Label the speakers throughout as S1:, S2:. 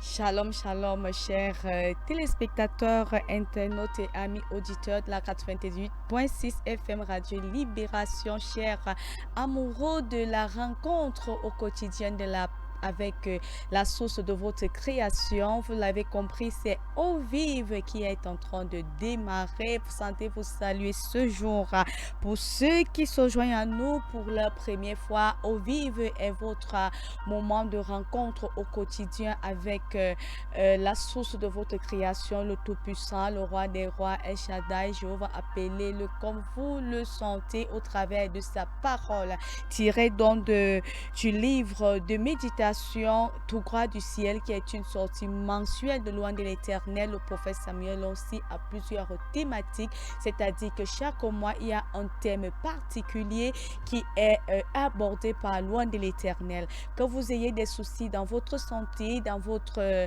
S1: Shalom, shalom, chers téléspectateurs, internautes et amis auditeurs de la 98.6 FM Radio Libération, chers amoureux de la rencontre au quotidien de la avec la source de votre création. Vous l'avez compris, c'est Eau Vive qui est en train de démarrer. Vous sentez vous saluer ce jour. Pour ceux qui se joignent à nous pour la première fois, Eau Vive est votre moment de rencontre au quotidien avec la source de votre création, le Tout-Puissant, le Roi des Rois, El Shaddai, Jéhovah, appelez-le comme vous le sentez au travers de sa parole, tirée donc du livre de méditation Tout droit du ciel, qui est une sortie mensuelle de Loin de l'Éternel. Le prophète Samuel aussi a plusieurs thématiques, c'est-à-dire que chaque mois, il y a un thème particulier qui est abordé par Loin de l'Éternel. Que vous ayez des soucis dans votre santé, dans votre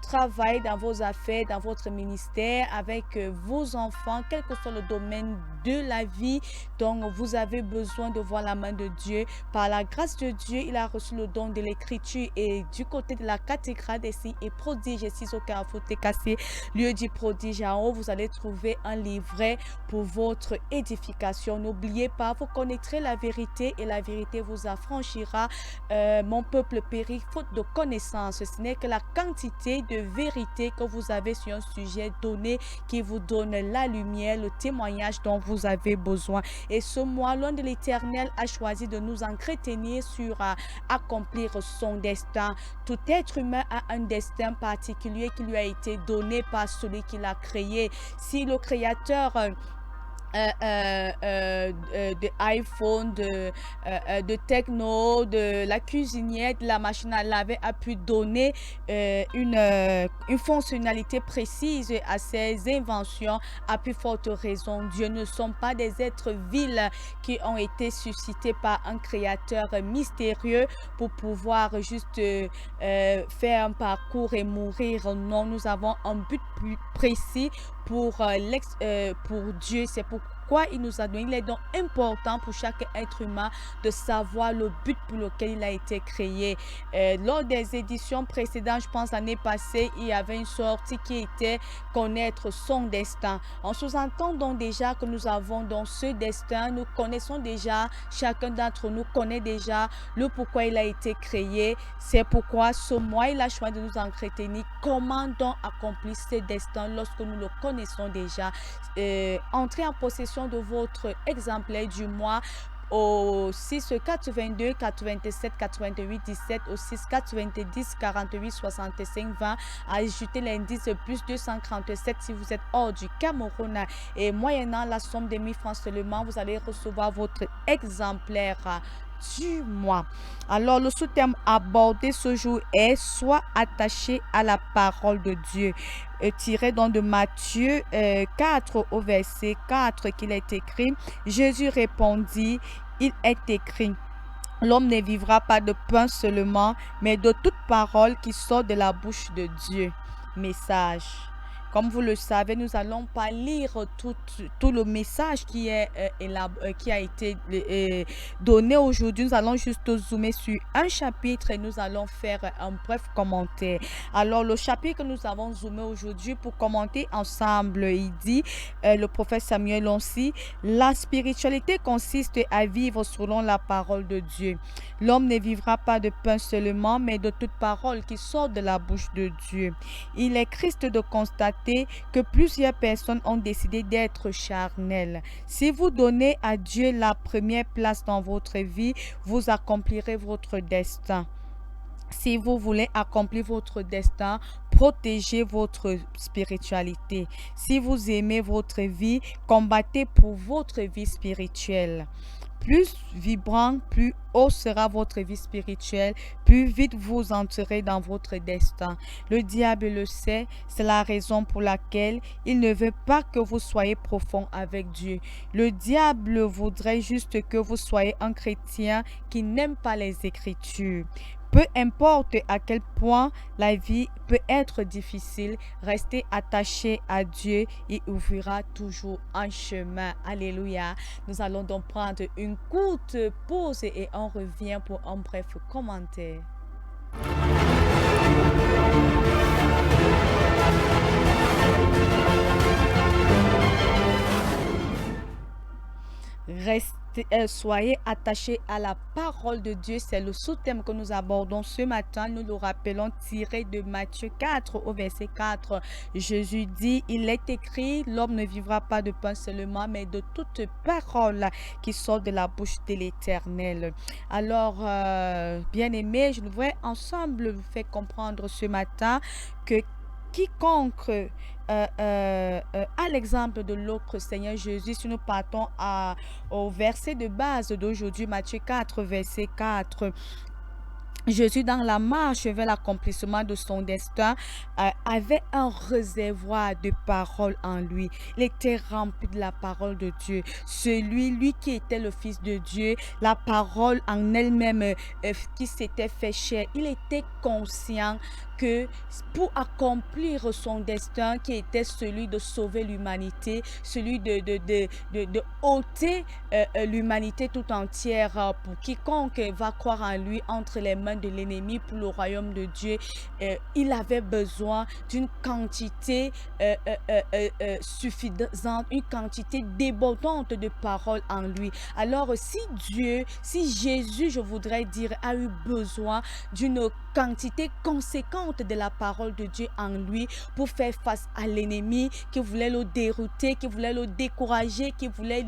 S1: travail, dans vos affaires, dans votre ministère, avec vos enfants, quel que soit le domaine de la vie, donc vous avez besoin de voir la main de Dieu. Par la grâce de Dieu, il a reçu le don de l'écriture, et du côté de la cathédrale des signes et prodiges, ici au Carrefour Técassé, lieu du prodige en haut, vous allez trouver un livret pour votre édification. N'oubliez pas, vous connaîtrez la vérité et la vérité vous affranchira. Mon peuple périt faute de connaissance. Ce n'est que la quantité de vérité que vous avez sur un sujet donné qui vous donne la lumière, le témoignage dont vous avez besoin. Et ce mois, l'un de l'Éternel a choisi de nous entretenir sur accomplir son destin. Tout être humain a un destin particulier qui lui a été donné par celui qui l'a créé. Si le Créateur de iPhone, de techno, de la cuisinière, de la machine à laver, a pu donner une fonctionnalité précise à ses inventions. À plus forte raison, Dieu ne sont pas des êtres vils qui ont été suscités par un créateur mystérieux pour pouvoir juste faire un parcours et mourir. Non, nous avons un but plus précis pour Dieu. C'est pourquoi il nous a donné. Il est donc important pour chaque être humain de savoir le but pour lequel il a été créé. Lors des éditions précédentes, je pense l'année passée, il y avait une sortie qui était connaître son destin. On sous-entend donc déjà que nous avons donc ce destin. Nous connaissons déjà, chacun d'entre nous connaît déjà le pourquoi il a été créé. C'est pourquoi ce mois, il a choisi de nous entretenir. Comment donc accomplir ce destin lorsque nous le connaissons déjà? Entrez en possession de votre exemplaire du mois au 6 82 87 88 17, au 6 90 48 65 20. Ajoutez l'indice plus 237 si vous êtes hors du Cameroun, et moyennant la somme de 1000 francs seulement, vous allez recevoir votre exemplaire du mois. Alors, le sous-thème abordé ce jour est soit attaché à la parole de Dieu, tiré donc de Matthieu 4 au verset 4 qu'il est écrit. Jésus répondit, il est écrit: l'homme ne vivra pas de pain seulement, mais de toute parole qui sort de la bouche de Dieu. Message. Comme vous le savez, nous allons pas lire tout le message qui qui a été donné aujourd'hui. Nous allons juste zoomer sur un chapitre et nous allons faire un bref commentaire. Alors, le chapitre que nous avons zoomé aujourd'hui pour commenter ensemble, il dit, le prophète Samuel aussi, la spiritualité consiste à vivre selon la parole de Dieu. L'homme ne vivra pas de pain seulement, mais de toute parole qui sort de la bouche de Dieu. Il est triste de constater que plusieurs personnes ont décidé d'être charnelles. Si vous donnez à Dieu la première place dans votre vie, vous accomplirez votre destin. Si vous voulez accomplir votre destin, protégez votre spiritualité. Si vous aimez votre vie, combattez pour votre vie spirituelle. Plus vibrant, plus haut sera votre vie spirituelle, plus vite vous entrerez dans votre destin. Le diable le sait, c'est la raison pour laquelle il ne veut pas que vous soyez profond avec Dieu. Le diable voudrait juste que vous soyez un chrétien qui n'aime pas les Écritures. Peu importe à quel point la vie peut être difficile, restez attaché à Dieu, il ouvrira toujours un chemin. Alléluia. Nous allons donc prendre une courte pause et on revient pour un bref commentaire. soyez attachés à la parole de Dieu. C'est le sous-thème que nous abordons ce matin. Nous le rappelons tiré de Matthieu 4 au verset 4. Jésus dit, il est écrit, l'homme ne vivra pas de pain seulement, mais de toute parole qui sort de la bouche de l'Éternel. Alors, bien-aimés, je voudrais ensemble vous faire comprendre ce matin que quiconque, à l'exemple de l'autre Seigneur Jésus, si nous partons au verset de base d'aujourd'hui, Matthieu 4, verset 4, Jésus, dans la marche vers l'accomplissement de son destin, avait un réservoir de paroles en lui. Il était rempli de la parole de Dieu. Lui qui était le Fils de Dieu, la parole en elle-même qui s'était fait chair, il était conscient que pour accomplir son destin qui était celui de sauver l'humanité, celui de ôter l'humanité tout entière pour quiconque va croire en lui entre les mains de l'ennemi pour le royaume de Dieu, il avait besoin d'une quantité suffisante, une quantité débordante de paroles en lui. Alors si Jésus, je voudrais dire, a eu besoin d'une quantité conséquente de la parole de Dieu en lui pour faire face à l'ennemi qui voulait le dérouter, qui voulait le décourager, qui voulait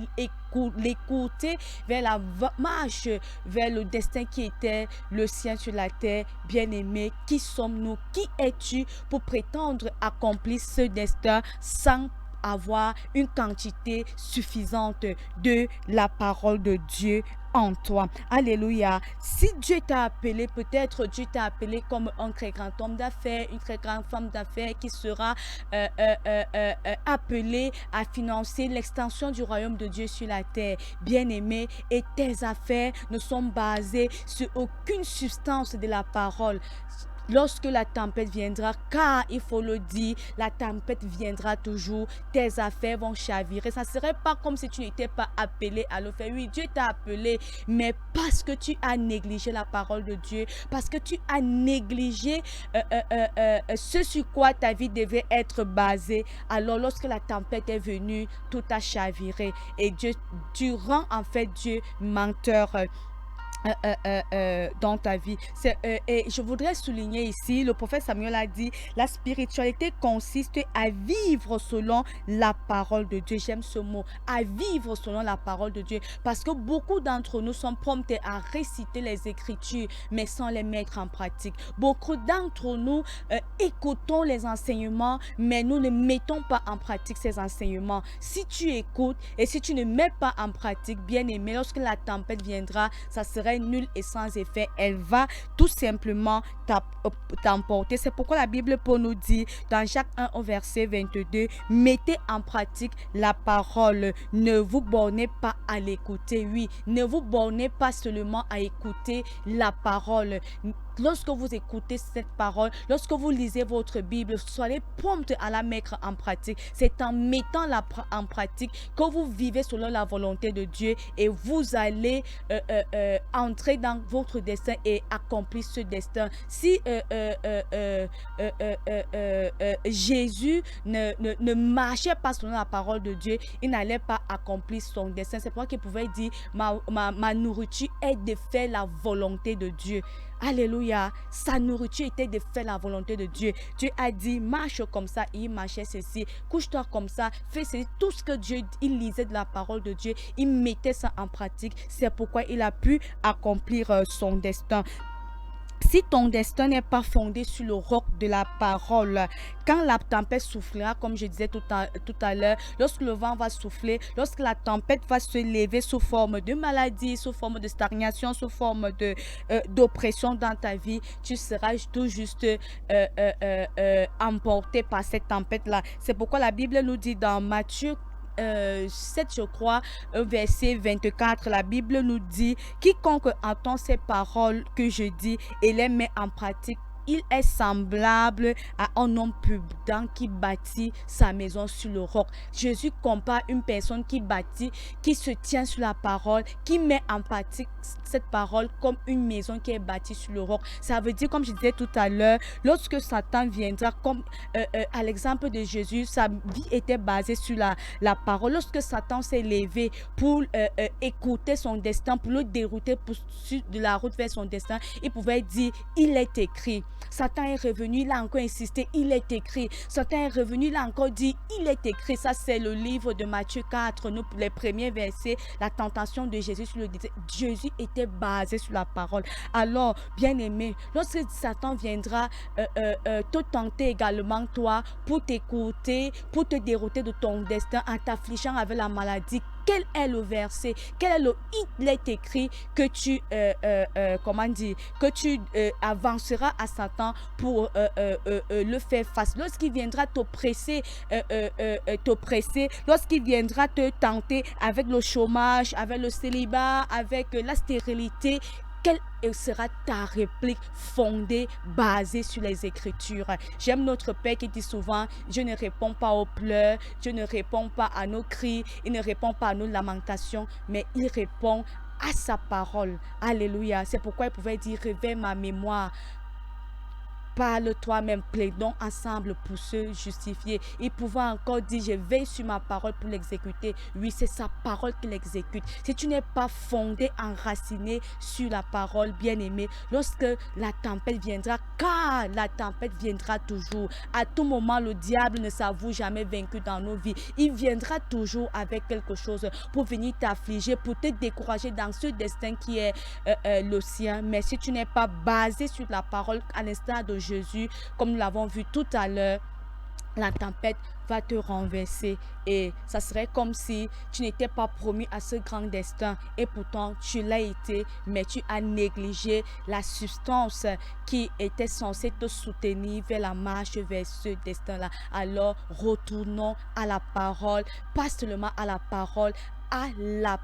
S1: l'écouter vers la marche, vers le destin qui était le sien sur la terre. Bien-aimé, qui sommes-nous? Qui es-tu pour prétendre accomplir ce destin sans avoir une quantité suffisante de la parole de Dieu en toi? Alléluia. Si Dieu t'a appelé, peut-être Dieu t'a appelé comme un très grand homme d'affaires, une très grande femme d'affaires qui sera appelée à financer l'extension du royaume de Dieu sur la terre. Bien-aimé, et tes affaires ne sont basées sur aucune substance de la parole. Lorsque la tempête viendra, car il faut le dire, la tempête viendra toujours, tes affaires vont chavirer. Ça ne serait pas comme si tu n'étais pas appelé à le faire. Oui, Dieu t'a appelé, mais parce que tu as négligé la parole de Dieu, parce que tu as négligé ce sur quoi ta vie devait être basée, alors lorsque la tempête est venue, tout a chaviré. Et Dieu, tu rends en fait Dieu menteur dans ta vie. Et je voudrais souligner ici, le prophète Samuel a dit, la spiritualité consiste à vivre selon la parole de Dieu. J'aime ce mot, à vivre selon la parole de Dieu, parce que beaucoup d'entre nous sont prompts à réciter les Écritures, mais sans les mettre en pratique. Beaucoup d'entre nous écoutons les enseignements, mais nous ne mettons pas en pratique ces enseignements. Si tu écoutes et si tu ne mets pas en pratique, bien aimé, lorsque la tempête viendra, ça serait nulle et sans effet. Elle va tout simplement t'emporter. C'est pourquoi la Bible pour nous dire dans Jacques 1 au verset 22, mettez en pratique la parole. Ne vous bornez pas à l'écouter. Oui, ne vous bornez pas seulement à écouter la parole. Lorsque vous écoutez cette parole, lorsque vous lisez votre Bible, soyez prompts à la mettre en pratique. C'est en mettant en pratique que vous vivez selon la volonté de Dieu et vous allez entrer dans votre destin et accomplir ce destin. Si Jésus ne marchait pas selon la parole de Dieu, il n'allait pas accomplir son destin. C'est pourquoi il pouvait dire, ma nourriture est de faire la volonté de Dieu. Alléluia. Sa nourriture était de faire la volonté de Dieu. Dieu a dit, marche comme ça. Il marchait ceci. Couche-toi comme ça. Fais ceci. Tout ce que Dieu, il lisait de la parole de Dieu, il mettait ça en pratique. C'est pourquoi il a pu accomplir son destin. Si ton destin n'est pas fondé sur le roc de la parole, quand la tempête soufflera, comme je disais tout à l'heure, lorsque le vent va souffler, lorsque la tempête va se lever sous forme de maladie, sous forme de stagnation, sous forme d'oppression dans ta vie, tu seras tout juste emporté par cette tempête-là. C'est pourquoi la Bible nous dit dans Matthieu 7, je crois, verset 24, la Bible nous dit, quiconque entend ces paroles que je dis et les met en pratique, il est semblable à un homme prudent qui bâtit sa maison sur le roc. Jésus compare une personne qui bâtit, qui se tient sur la parole, qui met en pratique cette parole comme une maison qui est bâtie sur le roc. Ça veut dire, comme je disais tout à l'heure, lorsque Satan viendra, comme à l'exemple de Jésus, sa vie était basée sur la parole. Lorsque Satan s'est levé pour écouter son destin, pour le dérouter sur de la route vers son destin, il pouvait dire, il est écrit. Satan est revenu, il a encore insisté, il est écrit. Satan est revenu, il a encore dit, il est écrit. Ça, c'est le livre de Matthieu 4, nous, les premiers versets, la tentation de Jésus sur le désert. Jésus était basé sur la parole. Alors, bien-aimé, lorsque Satan viendra te tenter également, toi, pour t'écouter, pour te dérouter de ton destin en t'affligeant avec la maladie, quel est le verset, quel est le il est écrit que tu que tu avanceras à Satan pour le faire face. Lorsqu'il viendra t'oppresser, lorsqu'il viendra te tenter avec le chômage, avec le célibat, avec la stérilité, quelle sera ta réplique fondée, basée sur les Écritures? J'aime notre Père qui dit souvent, je ne réponds pas aux pleurs, je ne réponds pas à nos cris, il ne répond pas à nos lamentations, mais il répond à sa parole. Alléluia. C'est pourquoi il pouvait dire, réveille ma mémoire. Parle toi-même, plaidons ensemble pour se justifier. Il pouvait encore dire, je veille sur ma parole pour l'exécuter. Oui, c'est sa parole qu'il exécute. Si tu n'es pas fondé, enraciné sur la parole, bien-aimé, lorsque la tempête viendra, car la tempête viendra toujours. À tout moment, le diable ne s'avoue jamais vaincu dans nos vies. Il viendra toujours avec quelque chose pour venir t'affliger, pour te décourager dans ce destin qui est le sien. Mais si tu n'es pas basé sur la parole, à l'instar de Jésus, comme nous l'avons vu tout à l'heure, la tempête va te renverser et ça serait comme si tu n'étais pas promis à ce grand destin et pourtant tu l'as été, mais tu as négligé la substance qui était censée te soutenir vers la marche vers ce destin-là. Alors retournons à la parole, pas seulement à la parole, à la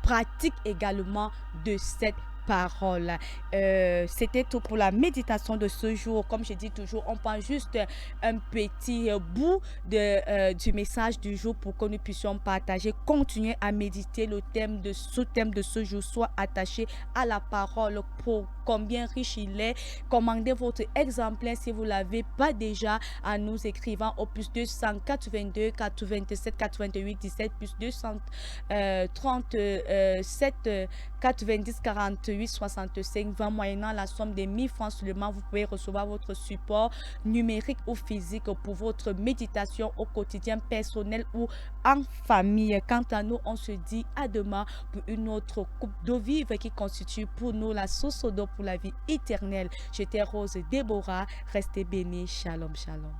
S1: pratique également de cette parole. C'était tout pour la méditation de ce jour. Comme je dis toujours, on prend juste un petit bout du message du jour pour que nous puissions partager. Continuez à méditer le thème de ce jour. Soit attaché à la parole pour combien riche il est. Commandez votre exemplaire si vous ne l'avez pas déjà en nous écrivant au plus 282 87 88 17 plus 237 90 48 65 20 moyennant la somme de 1000 francs seulement. Vous pouvez recevoir votre support numérique ou physique pour votre méditation au quotidien, personnel ou en famille. Quant à nous, on se dit à demain pour une autre coupe d'eau vive qui constitue pour nous la source d'eau pour la vie éternelle. J'étais Rose Déborah. Restez bénis. Shalom, shalom.